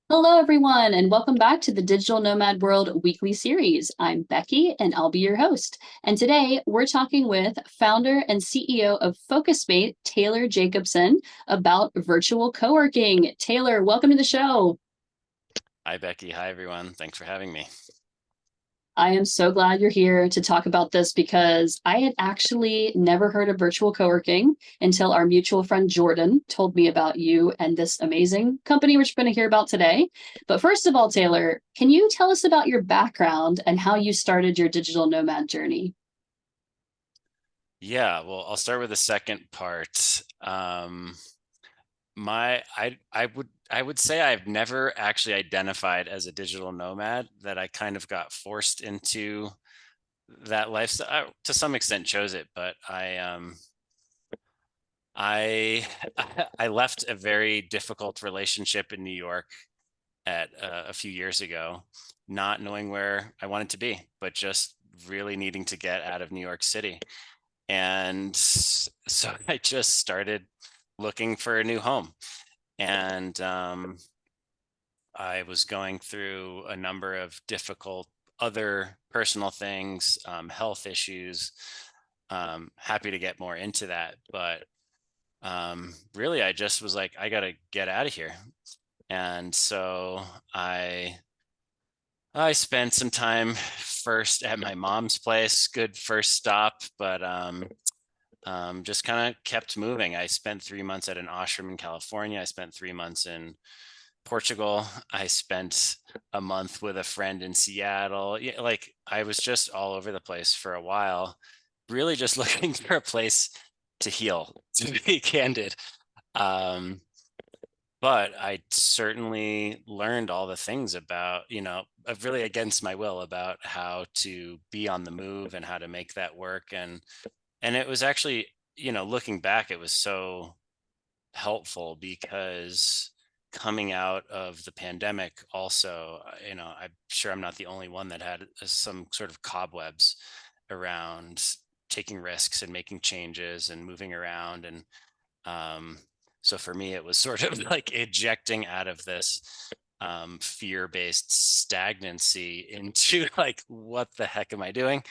Hello, everyone, and welcome back to the Digital Nomad World weekly series. I'm Becky, and I'll be your host. And today we're talking with founder and CEO of Focusmate, Taylor Jacobson, about virtual co-working. Taylor, welcome to the show. Hi, Becky. Hi, everyone. Thanks for having me. I am so glad you're here to talk about this because I had actually never heard of virtual co-working until our mutual friend Jordan told me about you and this amazing company which we're going to hear about today. But first of all, Taylor, can you tell us about your background and how you started your digital nomad journey? Yeah, well, I'll start with the second part. I would say I've never actually identified as a digital nomad, that I kind of got forced into that lifestyle. I, to some extent chose it, but I I left a very difficult relationship in New York at a few years ago, not knowing where I wanted to be, but just really needing to get out of New York City. And so I just started looking for a new home. And I was going through a number of difficult other personal things, health issues. Happy to get more into that. But really, I just was like, I got to get out of here. And so I spent some time first at my mom's place, good first stop, but just kind of kept moving. I spent 3 months at an ashram in California. I spent 3 months in Portugal. I spent a month with a friend in Seattle. Yeah, like I was just all over the place for a while, really just looking for a place to heal, to be candid. Um, but I certainly learned all the things about, really against my will, about how to be on the move and how to make that work. And it was actually, looking back, it was so helpful because coming out of the pandemic also, I'm sure I'm not the only one that had some sort of cobwebs around taking risks and making changes and moving around. And um, so for me, it was sort of like ejecting out of this fear-based stagnancy into like, what the heck am I doing?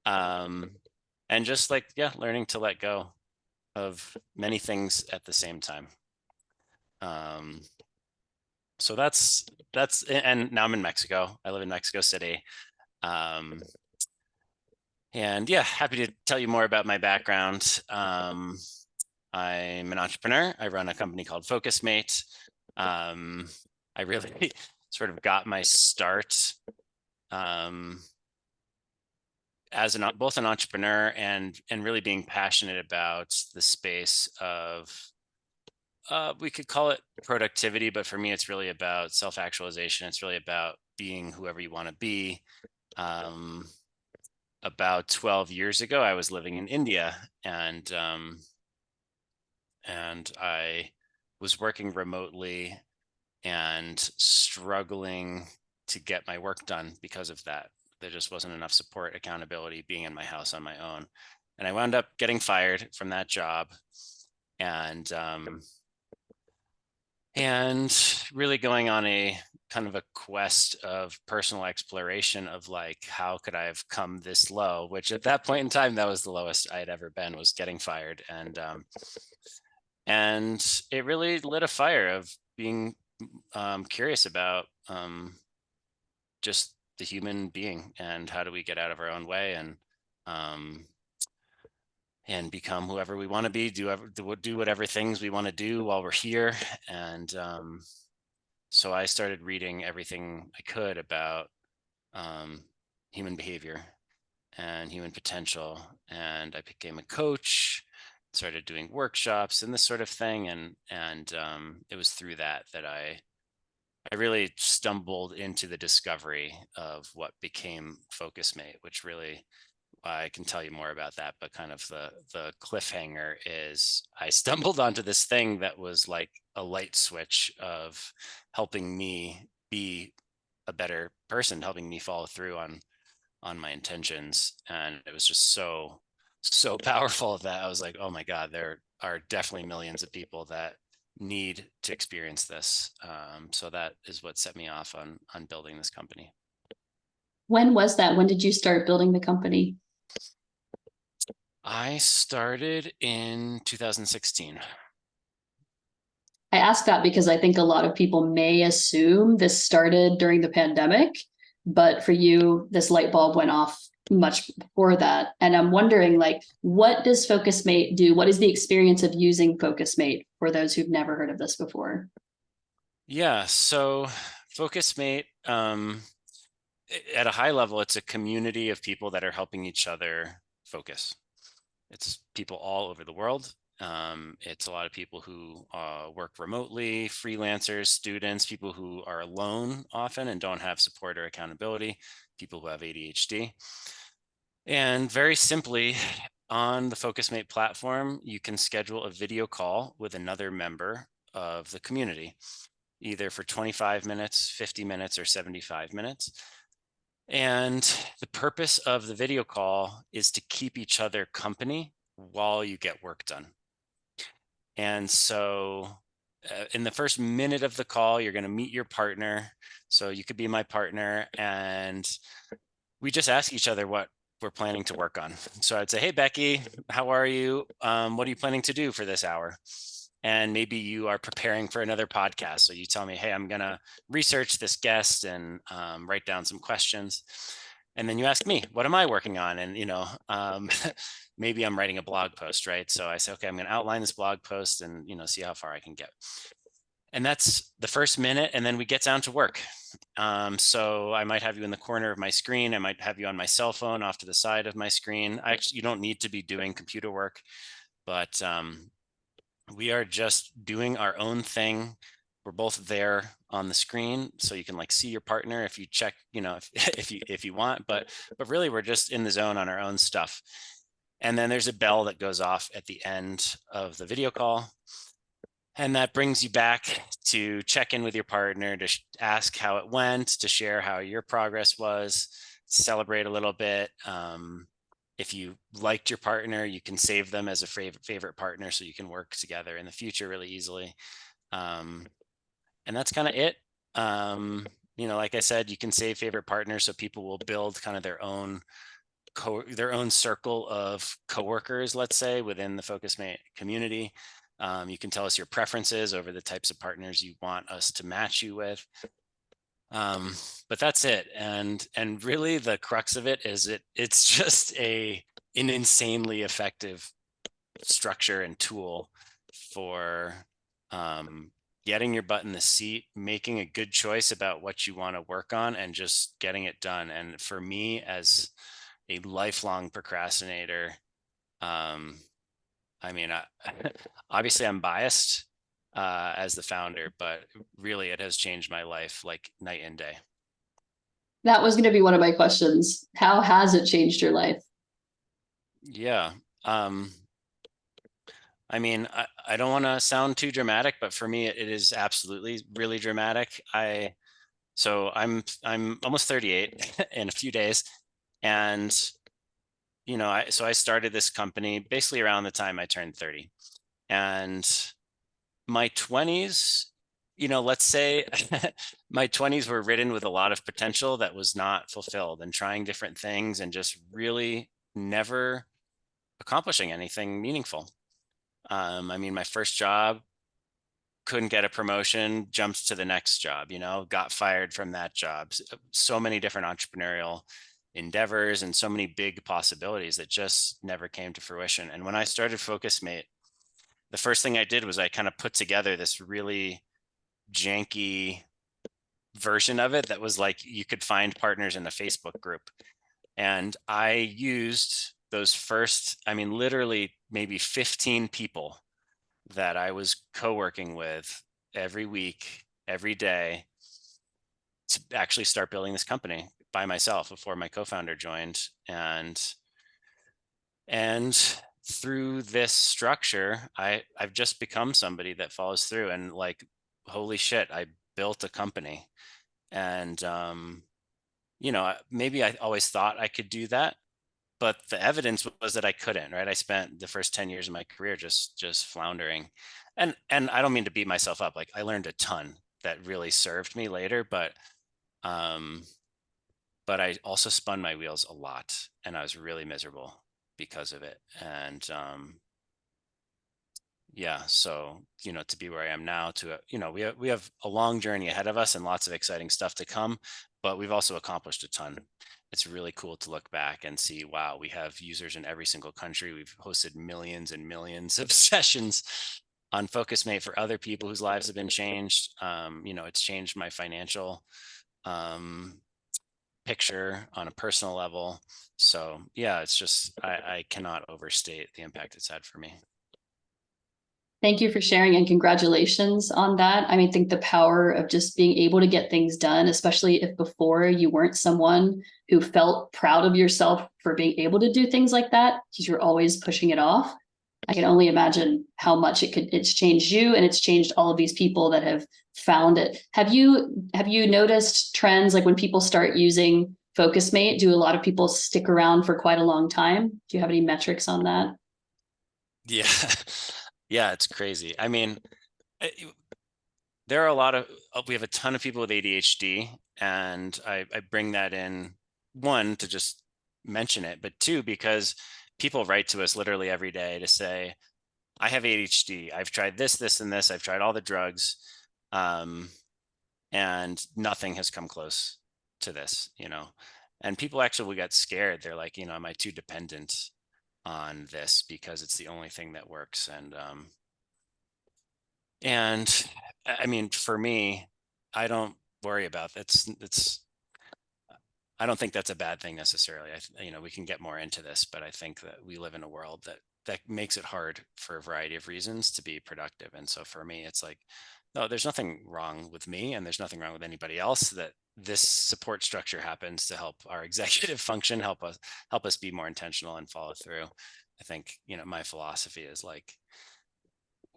Um, and just like, yeah, learning to let go of many things at the same time. Um, so that's and now I'm in Mexico. I live in Mexico City. Um, and yeah, happy to tell you more about my background. I'm an entrepreneur. I run a company called Focusmate. Um, I really sort of got my start um, as both an entrepreneur and really being passionate about the space of we could call it productivity, but for me, it's really about self-actualization. It's really about being whoever you want to be. Um, about 12 years ago, I was living in India, and I was working remotely and struggling to get my work done because of that. There just wasn't enough support, accountability, being in my house on my own. And I wound up getting fired from that job, and really going on a kind of a quest of personal exploration of like, how could I have come this low, which at that point in time, that was the lowest I had ever been, was getting fired. And it really lit a fire of being curious about just the human being, and how do we get out of our own way um, and become whoever we want to be, do whatever things we want to do while we're here. And so I started reading everything I could about um, human behavior and human potential, and I became a coach, started doing workshops and this sort of thing. And it was through that I really stumbled into the discovery of what became Focusmate, which really, I can tell you more about that, but kind of the cliffhanger is I stumbled onto this thing that was like a light switch of helping me be a better person, helping me follow through on my intentions. And it was just so powerful that I was like, oh my God, there are definitely millions of people that need to experience this. So that is what set me off on building this company. When was that? When did you start building the company? I started in 2016. I ask that because I think a lot of people may assume this started during the pandemic, but for you, this light bulb went off much before that. And I'm wondering, like, what does Focusmate do? What is the experience of using Focusmate for those who've never heard of this before? Yeah, so Focusmate, at a high level, it's a community of people that are helping each other focus. It's people all over the world. It's a lot of people who work remotely, freelancers, students, people who are alone often and don't have support or accountability, people who have ADHD. And very simply, on the Focusmate platform, you can schedule a video call with another member of the community, either for 25 minutes, 50 minutes, or 75 minutes. And the purpose of the video call is to keep each other company while you get work done. And so in the first minute of the call, you're going to meet your partner. So you could be my partner, and we just ask each other what we're planning to work on. So I'd say, hey, Becky, how are you? What are you planning to do for this hour? And maybe you are preparing for another podcast. So you tell me, hey, I'm going to research this guest and write down some questions. And then you ask me, what am I working on? And, maybe I'm writing a blog post, right? So I say, okay, I'm going to outline this blog post and, see how far I can get. And that's the first minute. And then we get down to work. So I might have you in the corner of my screen. I might have you on my cell phone off to the side of my screen. You don't need to be doing computer work, but we are just doing our own thing. We're both there on the screen, so you can like see your partner if you check, if you want, but really we're just in the zone on our own stuff. And then there's a bell that goes off at the end of the video call. And that brings you back to check in with your partner, to ask how it went, to share how your progress was, celebrate a little bit. If you liked your partner, you can save them as a favorite partner so you can work together in the future really easily. And that's kind of it. Like I said, you can save favorite partners so people will build kind of their own circle of coworkers, let's say, within the Focusmate community. You can tell us your preferences over the types of partners you want us to match you with. But that's it. And really the crux of it is it's just an insanely effective structure and tool for getting your butt in the seat, making a good choice about what you want to work on, and just getting it done. And for me, as a lifelong procrastinator, obviously I'm biased as the founder, but really it has changed my life like night and day. That was going to be one of my questions. How has it changed your life? Yeah. I don't want to sound too dramatic, but for me, it is absolutely really dramatic. So I'm almost 38 in a few days. And, so I started this company basically around the time I turned 30. And my 20s, let's say my 20s were ridden with a lot of potential that was not fulfilled, and trying different things and just really never accomplishing anything meaningful. My first job, couldn't get a promotion, jumped to the next job, got fired from that job. So many different entrepreneurial endeavors and so many big possibilities that just never came to fruition. And when I started Focusmate, the first thing I did was I kind of put together this really janky version of it that was like you could find partners in the Facebook group. And I used those first, literally maybe 15 people that I was co-working with every week, every day, to actually start building this company by myself before my co-founder joined. And through this structure, I've just become somebody that follows through, and like, holy shit, I built a company. And maybe I always thought I could do that, but the evidence was that I couldn't, right? I spent the first 10 years of my career just floundering. And I don't mean to beat myself up. Like I learned a ton that really served me later, um but I also spun my wheels a lot and I was really miserable because of it. And yeah, so to be where I am now, we have a long journey ahead of us and lots of exciting stuff to come, but we've also accomplished a ton. It's really cool to look back and see, wow, we have users in every single country. We've hosted millions and millions of sessions on Focusmate for other people whose lives have been changed. It's changed my financial um, picture on a personal level. So yeah, it's just I cannot overstate the impact it's had for me. Thank you for sharing and congratulations on that. I mean, I think the power of just being able to get things done, especially if before you weren't someone who felt proud of yourself for being able to do things like that, because you're always pushing it off. I can only imagine how much it's changed you and it's changed all of these people that have found it. Have you noticed trends like when people start using Focusmate, do a lot of people stick around for quite a long time? Do you have any metrics on that? Yeah. Yeah, it's crazy. I mean, eh, there are a lot of we have a ton of people with ADHD, and I bring that in, one, to just mention it, but two, because people write to us literally every day to say, I have ADHD. I've tried this, and this. I've tried all the drugs, um, and nothing has come close to this. And people actually got scared. They're like, am I too dependent on this because it's the only thing that works? And I mean, for me, I don't worry about that. I don't think that's a bad thing necessarily. We can get more into this, but I think that we live in a world that makes it hard for a variety of reasons to be productive. And so for me, it's like, no, there's nothing wrong with me, and there's nothing wrong with anybody else. That this support structure happens to help our executive function, help us be more intentional and follow through. I think my philosophy is like,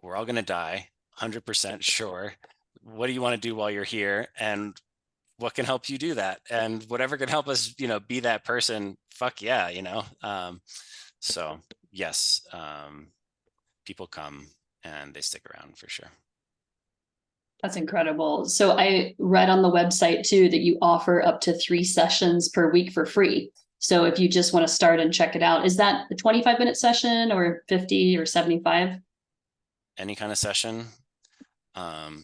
we're all going to die, 100% sure. What do you want to do while you're here, and what can help you do that? And whatever can help us be that person, fuck yeah. So yes, people come and they stick around for sure. That's incredible. So I read on the website too that you offer up to 3 sessions per week for free. So if you just want to start and check it out, is that a 25-minute session or 50 or 75? Any kind of session.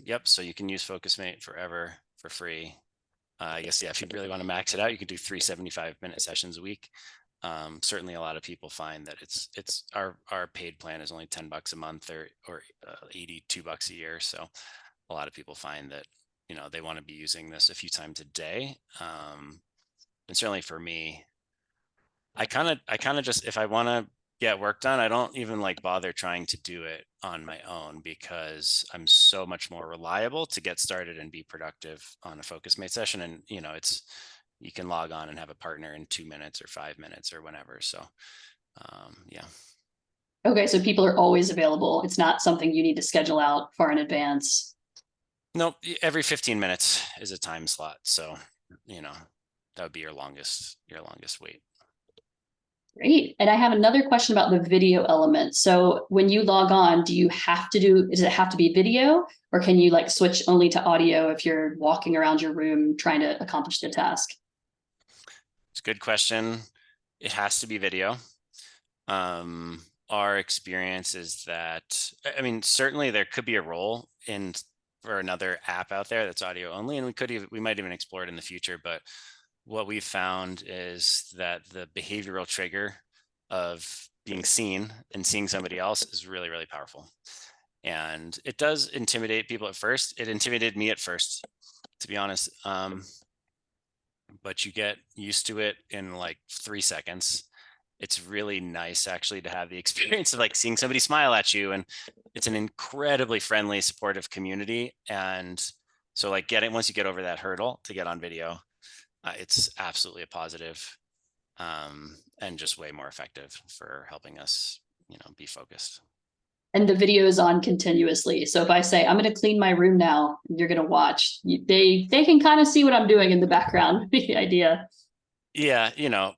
Yep, so you can use Focusmate forever for free. I guess, yeah, if you really want to max it out, you could do 3 75-minute sessions a week. Certainly a lot of people find that it's our paid plan is only $10 a month, or $82 a year. So a lot of people find that they want to be using this a few times a day. And certainly for me, I kind of just, if I want to get work done, I don't even like bother trying to do it on my own, because I'm so much more reliable to get started and be productive on a Focusmate session. And you can log on and have a partner in 2 minutes or 5 minutes or whenever. So yeah. Okay, so people are always available. It's not something you need to schedule out far in advance. Nope. Every 15 minutes is a time slot. So, you know, that would be your longest wait. Great. And I have another question about the video element. So when you log on, does it have to be video, or can you like switch only to audio if you're walking around your room trying to accomplish the task? It's a good question. It has to be video. Our experience is that, I mean, certainly there could be a role in for another app out there that's audio only, and we might even explore it in the future. But what we've found is that the behavioral trigger of being seen and seeing somebody else is really, really powerful. And it does intimidate people at first. It intimidated me at first, to be honest. But you get used to it in like 3 seconds. It's really nice actually to have the experience of like seeing somebody smile at you, and it's an incredibly friendly, supportive community. And so like once you get over that hurdle to get on video, it's absolutely a positive, and just way more effective for helping us, be focused. And the video is on continuously. So if I say I'm going to clean my room now, you're going to watch. They can kind of see what I'm doing in the background. The idea. Yeah,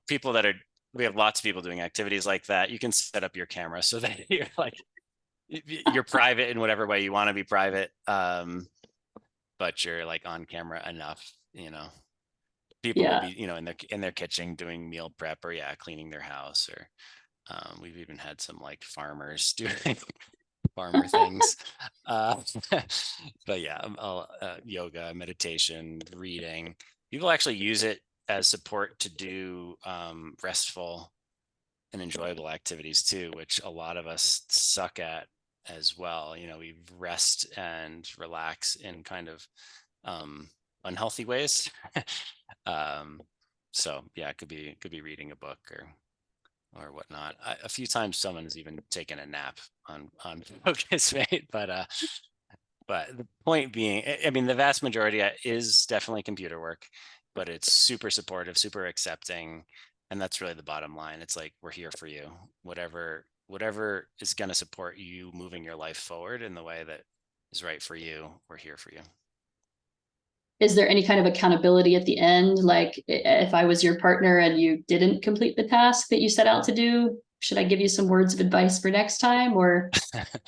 people that are we have lots of people doing activities like that. You can set up your camera so that you're like you're private in whatever way you want to be private, but you're like on camera enough. People will Yeah. be in their kitchen doing meal prep, or cleaning their house, or we've even had some like farmers doing farmer things. Uh, but yeah, yoga, meditation, reading. People actually use it as support to do restful and enjoyable activities too, which a lot of us suck at as well. We rest and relax in kind of unhealthy ways. um, so yeah, it could be reading a book or whatnot. A few times someone has even taken a nap on Focusmate, but the point being, I mean, the vast majority is definitely computer work, but it's super supportive, super accepting, and that's really the bottom line. It's like, we're here for you. Whatever is going to support you moving your life forward in the way that is right for you, we're here for you. Is there any kind of accountability at the end? Like if I was your partner and you didn't complete the task that you set out to do, should I give you some words of advice for next time or?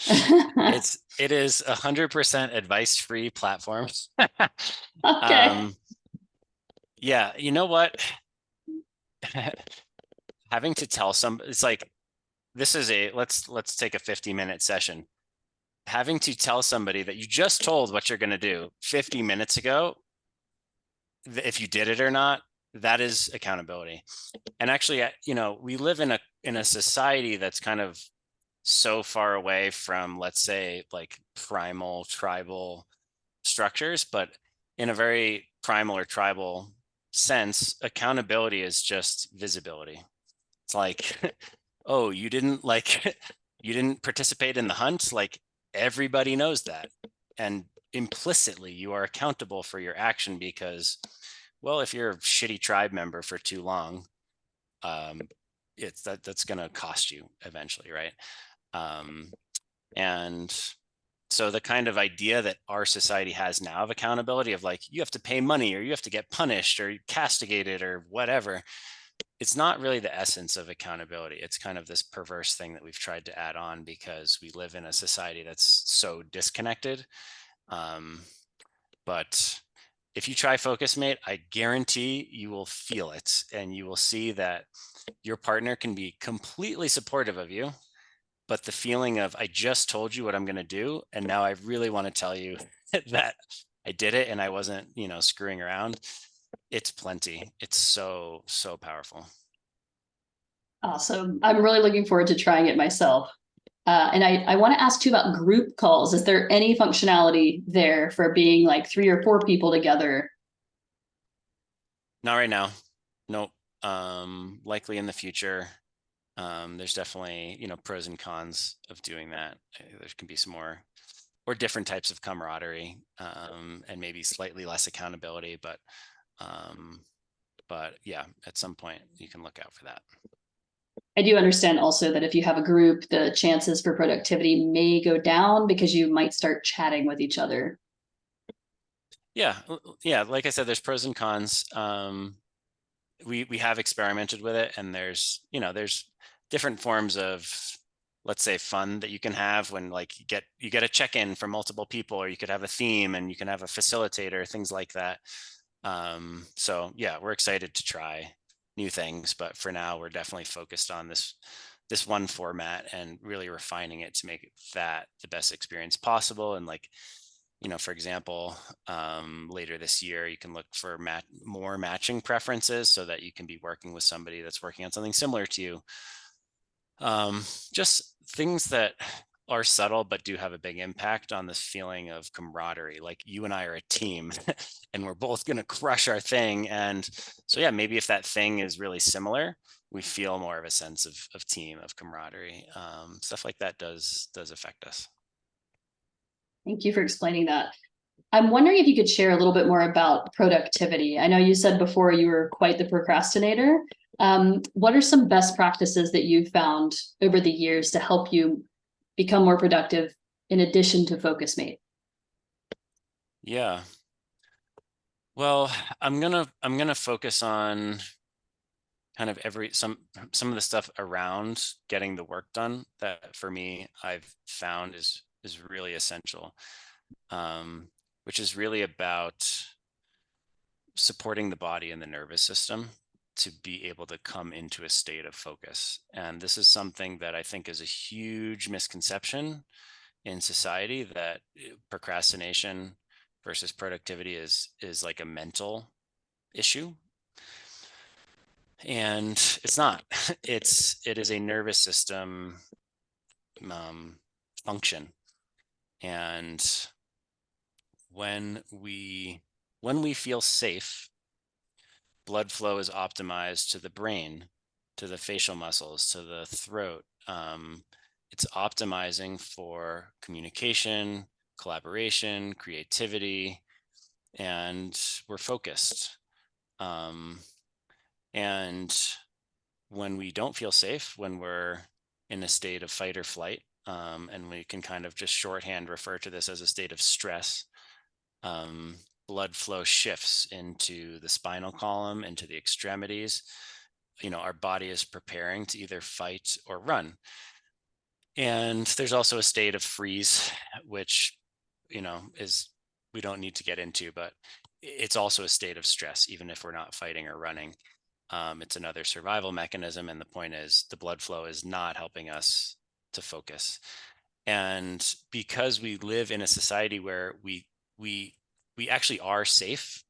It is 100% advice free platform. Okay. um, yeah, you know what? Having to tell it's like, this is let's take a 50-minute session. Having to tell somebody that you just told what you're going to do 50 minutes ago, if you did it or not, that is accountability. And actually, we live in a society that's kind of so far away from, let's say, like primal tribal structures, but in a very primal or tribal sense, accountability is just visibility. It's like, oh, you didn't you didn't participate in the hunt. Like, everybody knows that. And implicitly, you are accountable for your action because, well, if you're a shitty tribe member for too long, um, that's going to cost you eventually, right? Um, and so the kind of idea that our society has now of accountability, of like, you have to pay money or you have to get punished or castigated or whatever, it's not really the essence of accountability. It's kind of this perverse thing that we've tried to add on because we live in a society that's so disconnected. Um, but if you try Focusmate, I guarantee you will feel it, and you will see that your partner can be completely supportive of you. But the feeling of, I just told you what I'm going to do, and now I really want to tell you that I did it and I wasn't, screwing around. It's plenty. It's so, so powerful. Awesome. I'm really looking forward to trying it myself. And I want to ask too about group calls. Is there any functionality there for being like 3 or 4 people together? Not right now. Nope. Likely in the future. There's definitely, pros and cons of doing that. There can be some more or different types of camaraderie, and maybe slightly less accountability, um, but yeah, at some point you can look out for that. I do understand also that if you have a group, the chances for productivity may go down because you might start chatting with each other. Yeah, yeah. Like I said, there's pros and cons. We have experimented with it, and there's different forms of, let's say, fun that you can have when, like, you get a check-in from multiple people, or you could have a theme and you can have a facilitator, things like that. So yeah, we're excited to try new things, but for now we're definitely focused on this one format and really refining it to make that the best experience possible. And, like, for example, later this year, you can look for more matching preferences so that you can be working with somebody that's working on something similar to you. Just things that are subtle but do have a big impact on this feeling of camaraderie. Like, you and I are a team and we're both going to crush our thing. And so, yeah, maybe if that thing is really similar, we feel more of a sense of team, of camaraderie. Stuff like that does affect us. Thank you for explaining that. I'm wondering if you could share a little bit more about productivity. I know you said before you were quite the procrastinator. What are some best practices that you've found over the years to help you become more productive in addition to Focusmate? Yeah. Well, I'm gonna focus on kind of some of the stuff around getting the work done that for me I've found is really essential, which is really about supporting the body and the nervous system to be able to come into a state of focus. And this is something that I think is a huge misconception in society, that procrastination versus productivity is like a mental issue. And it's not. It is a nervous system um, function. And when we feel safe, blood flow is optimized to the brain, to the facial muscles, to the throat. It's optimizing for communication, collaboration, creativity, and we're focused. Um, and when we don't feel safe, when we're in a state of fight or flight, and we can kind of just shorthand refer to this as a state of stress, um, blood flow shifts into the spinal column, into the extremities. Our body is preparing to either fight or run. And there's also a state of freeze, which, is, we don't need to get into, but it's also a state of stress, even if we're not fighting or running. It's another survival mechanism. And the point is, the blood flow is not helping us to focus. And because we live in a society where we actually are safe,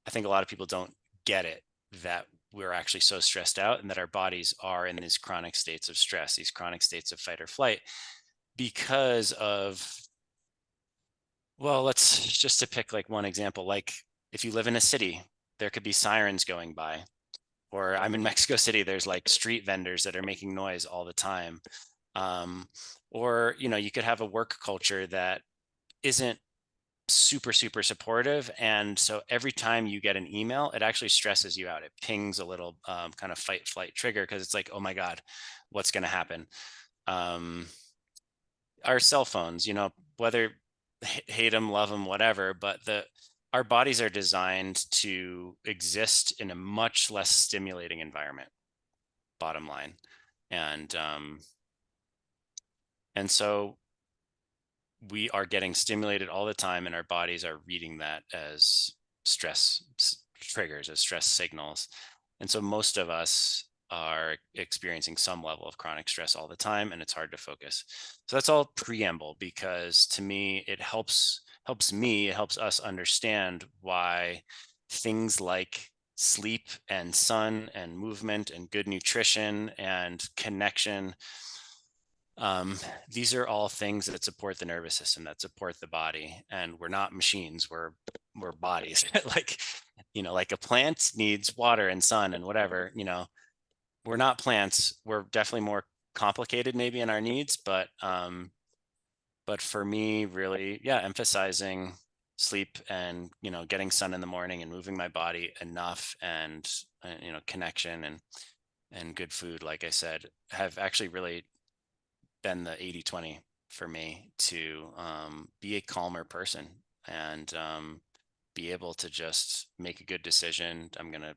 I think a lot of people don't get it, that we're actually so stressed out and that our bodies are in these chronic states of stress, these chronic states of fight or flight, because of, well, let's just to pick like one example, like if you live in a city, there could be sirens going by. Or I'm in Mexico City, there's like street vendors that are making noise all the time. Or, you could have a work culture that isn't super supportive, and so every time you get an email, it actually stresses you out. It pings a little kind of fight flight trigger, because it's like, oh my god, what's going to happen? Our cell phones, whether hate them, love them, whatever, but our bodies are designed to exist in a much less stimulating environment, bottom line. And so we are getting stimulated all the time, and our bodies are reading that as stress triggers, as stress signals. And so most of us are experiencing some level of chronic stress all the time, and it's hard to focus. So that's all preamble, because to me, it helps us understand why things like sleep and sun and movement and good nutrition and connection, these are all things that support the nervous system, that support the body. And we're not machines, we're bodies. Like a plant needs water and sun and whatever. We're not plants. We're definitely more complicated maybe in our needs, but for me, really, yeah, emphasizing sleep and getting sun in the morning and moving my body enough, and connection and good food, like I said, have actually really been the 80-20 for me to be a calmer person, and be able to just make a good decision. I'm going to,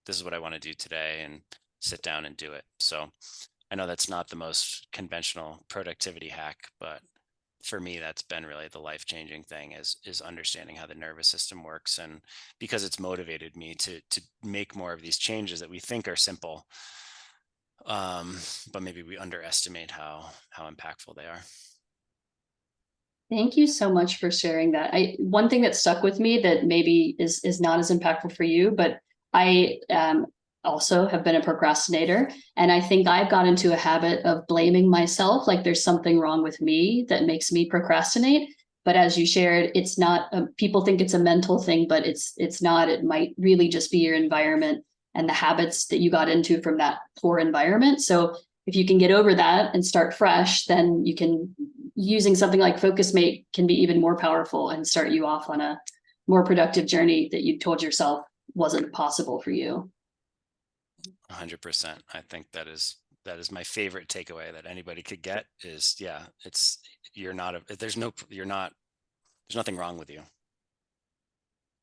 this is what I want to do today, and sit down and do it. So I know that's not the most conventional productivity hack, but for me, that's been really the life-changing thing, is understanding how the nervous system works. And because it's motivated me to make more of these changes that we think are simple, but maybe we underestimate how impactful they are. Thank you so much for sharing that. One thing that stuck with me that maybe is not as impactful for you, but I also have been a procrastinator, and I think I've got into a habit of blaming myself, like there's something wrong with me that makes me procrastinate. But as you shared, it's not. People think it's a mental thing, but it's not. It might really just be your environment and the habits that you got into from that poor environment. So if you can get over that and start fresh, then you can, using something like Focusmate can be even more powerful and start you off on a more productive journey that you told yourself wasn't possible for you. 100%. I think that is my favorite takeaway that anybody could get is, yeah, it's, you're not, there's nothing wrong with you.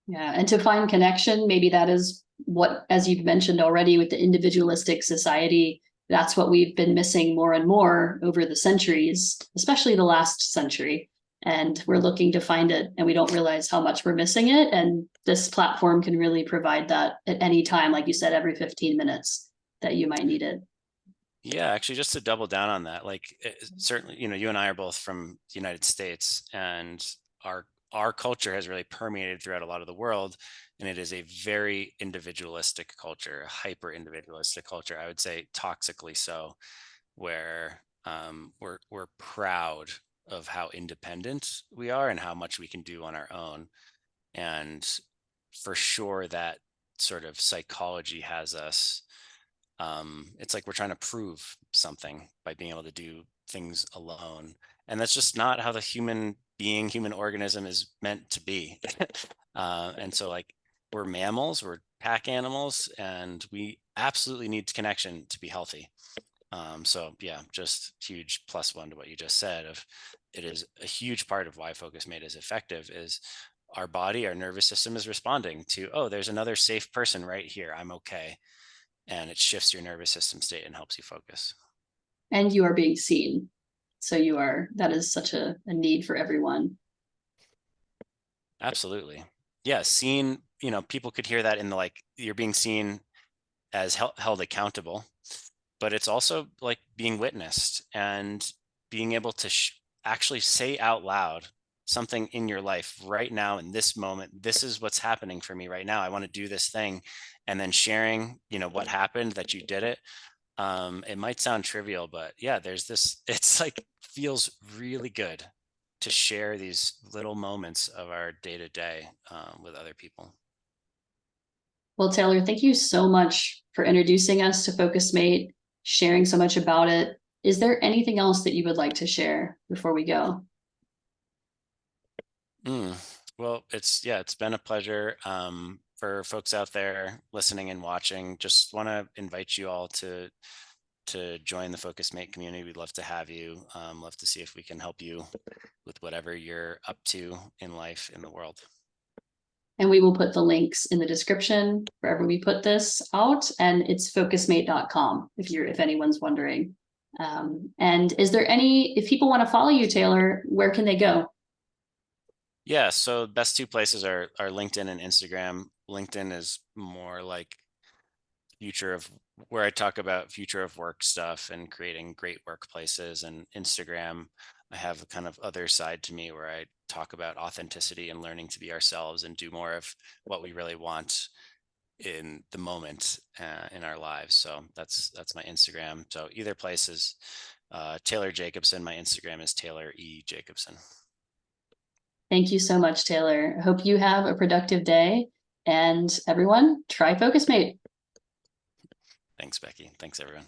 Yeah. And to find connection, maybe that is what, as you've mentioned already, with the individualistic society, that's what we've been missing more and more over the centuries, especially the last century. And we're looking to find it, and we don't realize how much we're missing it. And this platform can really provide that at any time, like you said, every 15 minutes that you might need it. Yeah, actually, just to double down on that, like certainly, you and I are both from the United States, and our culture has really permeated throughout a lot of the world, and it is a very individualistic culture, hyper individualistic culture. I would say toxically so, where we're proud of how independent we are and how much we can do on our own, and for sure that sort of psychology has us, it's like we're trying to prove something by being able to do things alone. And that's just not how the human being, human organism is meant to be. And so, like, we're mammals, we're pack animals, and we absolutely need connection to be healthy. So, yeah, just huge plus one to what you just said. Of it is a huge part of why Focusmate is effective is our body, our nervous system is responding to, oh, there's another safe person right here. I'm okay, and it shifts your nervous system state and helps you focus. And you are being seen. So that is such a need for everyone. Absolutely. Yeah. Seen, people could hear that in the, like, you're being seen as held accountable, but it's also like being witnessed and being able to actually say out loud something in your life right now in this moment. This is what's happening for me right now. I want to do this thing. And then sharing, what happened, that you did it. It might sound trivial, but yeah, there's this, it's like feels really good to share these little moments of our day to day with other people. Well, Taylor, thank you so much for introducing us to Focusmate, sharing so much about it. Is there anything else that you would like to share before we go? Mm. Well, it's been a pleasure. For folks out there listening and watching, just want to invite you all to join the Focusmate community. We'd love to have you. Love to see if we can help you with whatever you're up to in life, in the world. And we will put the links in the description wherever we put this out. And it's focusmate.com if anyone's wondering. And if people want to follow you, Taylor, where can they go? Yeah, so best two places are LinkedIn and Instagram. LinkedIn is more like future of where I talk about future of work stuff and creating great workplaces. And Instagram, I have a kind of other side to me where I talk about authenticity and learning to be ourselves and do more of what we really want in the moment in our lives. So that's my Instagram. So either place is Taylor Jacobson. My Instagram is Taylor E Jacobson. Thank you so much, Taylor. I hope you have a productive day. And everyone, try Focusmate. Thanks, Becky. Thanks, everyone.